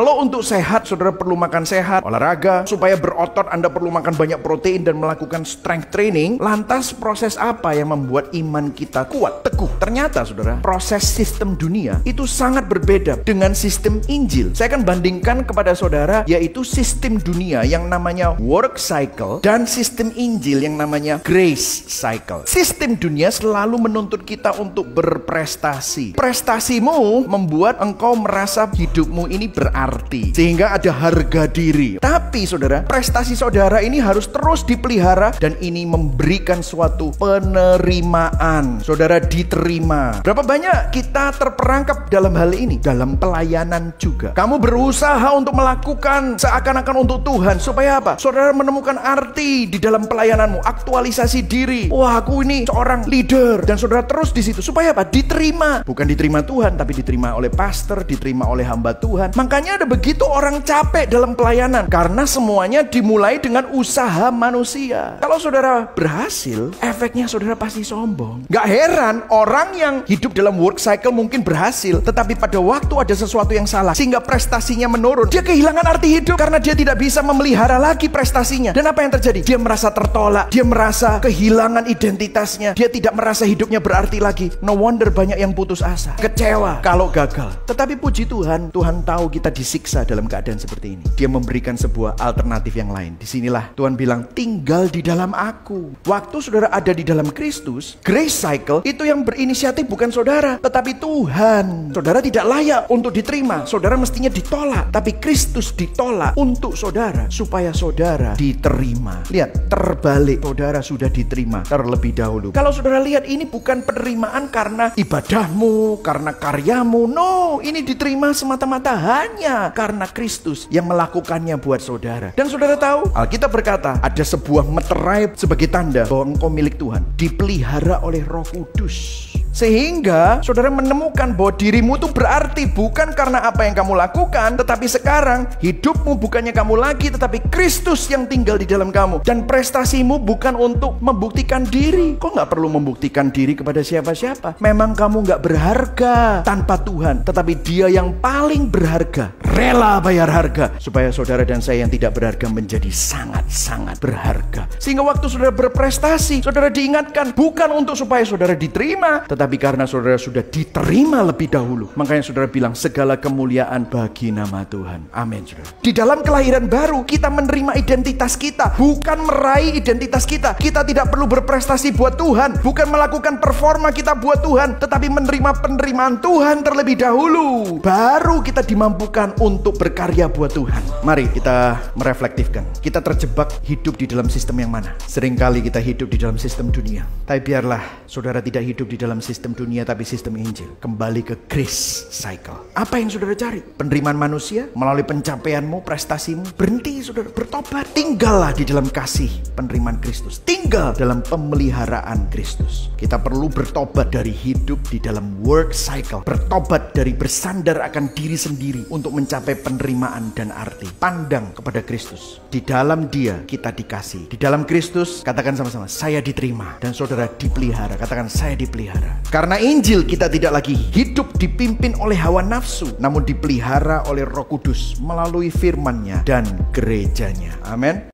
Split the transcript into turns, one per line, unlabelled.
Kalau untuk sehat, saudara perlu makan sehat, olahraga. Supaya berotot, Anda perlu makan banyak protein dan melakukan strength training. Lantas proses apa yang membuat iman kita kuat, teguh? Ternyata saudara, proses sistem dunia itu sangat berbeda dengan sistem Injil. Saya akan bandingkan kepada saudara, yaitu sistem dunia yang namanya work cycle dan sistem Injil yang namanya grace cycle. Sistem dunia selalu menuntut kita untuk berprestasi. Prestasimu membuat engkau merasa hidupmu ini berarti, sehingga ada harga diri. Tapi saudara, prestasi saudara ini harus terus dipelihara, dan ini memberikan suatu penerimaan. Saudara diterima. Berapa banyak kita terperangkap dalam hal ini? Dalam pelayanan juga. Kamu berusaha untuk melakukan seakan-akan untuk Tuhan. Supaya apa? Saudara menemukan arti di dalam pelayananmu, aktualisasi diri. Wah, aku ini seorang leader, dan saudara terus di situ. Supaya apa? Diterima. Bukan diterima Tuhan, tapi diterima oleh pastor, diterima oleh hamba Tuhan. Makanya ada begitu orang capek dalam pelayanan, karena semuanya dimulai dengan usaha manusia. Kalau saudara berhasil, efeknya saudara pasti sombong. Gak heran orang yang hidup dalam work cycle mungkin berhasil, tetapi pada waktu ada sesuatu yang salah sehingga prestasinya menurun, dia kehilangan arti hidup karena dia tidak bisa memelihara lagi prestasinya. Dan apa yang terjadi? Dia merasa tertolak, dia merasa kehilangan identitasnya, dia tidak merasa hidupnya berarti lagi. No wonder banyak yang putus asa, kecewa kalau gagal. Tetapi puji Tuhan, Tuhan tahu kita disiksa dalam keadaan seperti ini. Dia memberikan sebuah alternatif yang lain. Disinilah Tuhan bilang, tinggal di dalam aku. Waktu saudara ada di dalam Kristus, grace cycle itu yang berinisiatif bukan saudara, tetapi Tuhan. Saudara tidak layak untuk diterima, saudara mestinya ditolak. Tapi Kristus ditolak untuk saudara, supaya saudara diterima. Lihat, terbalik, saudara sudah diterima terlebih dahulu. Kalau saudara lihat, ini bukan penerimaan karena ibadahmu, karena karyamu. No, ini diterima semata-mata hanya karena Kristus yang melakukannya buat saudara. Dan saudara tahu, Alkitab berkata, ada sebuah meterai sebagai tanda bahwa engkau milik Tuhan, dipelihara oleh Roh Kudus. Sehingga saudara menemukan bahwa dirimu itu berarti bukan karena apa yang kamu lakukan, tetapi sekarang hidupmu bukannya kamu lagi, tetapi Kristus yang tinggal di dalam kamu. Dan prestasimu bukan untuk membuktikan diri. Kau gak perlu membuktikan diri kepada siapa-siapa. Memang kamu gak berharga tanpa Tuhan, tetapi Dia yang paling berharga rela bayar harga supaya saudara dan saya yang tidak berharga menjadi sangat-sangat berharga. Sehingga waktu saudara berprestasi, saudara diingatkan bukan untuk supaya saudara diterima, tetapi karena saudara sudah diterima lebih dahulu. Makanya saudara bilang, segala kemuliaan bagi nama Tuhan. Amin, saudara. Di dalam kelahiran baru, kita menerima identitas kita, bukan meraih identitas kita. Kita tidak perlu berprestasi buat Tuhan, bukan melakukan performa kita buat Tuhan, tetapi menerima penerimaan Tuhan terlebih dahulu. Baru kita dimampukan untuk berkarya buat Tuhan. Mari kita mereflektifkan. Kita terjebak hidup di dalam sistem yang mana? Seringkali kita hidup di dalam sistem dunia. Tapi biarlah saudara tidak hidup di dalam sistem dunia, tapi sistem Injil. Kembali ke grace cycle. Apa yang saudara cari? Penerimaan manusia melalui pencapaianmu, prestasimu. Berhenti saudara, bertobat. Tinggallah di dalam kasih penerimaan Kristus. Tinggal dalam pemeliharaan Kristus. Kita perlu bertobat dari hidup di dalam work cycle. Bertobat dari bersandar akan diri sendiri untuk mencapai penerimaan dan arti. Pandang kepada Kristus. Di dalam Dia kita dikasih. Di dalam Kristus, katakan sama-sama, saya diterima. Dan saudara dipelihara. Katakan, saya dipelihara. Karena Injil, kita tidak lagi hidup dipimpin oleh hawa nafsu, namun dipelihara oleh Roh Kudus melalui firman-Nya dan gerejanya. Amin.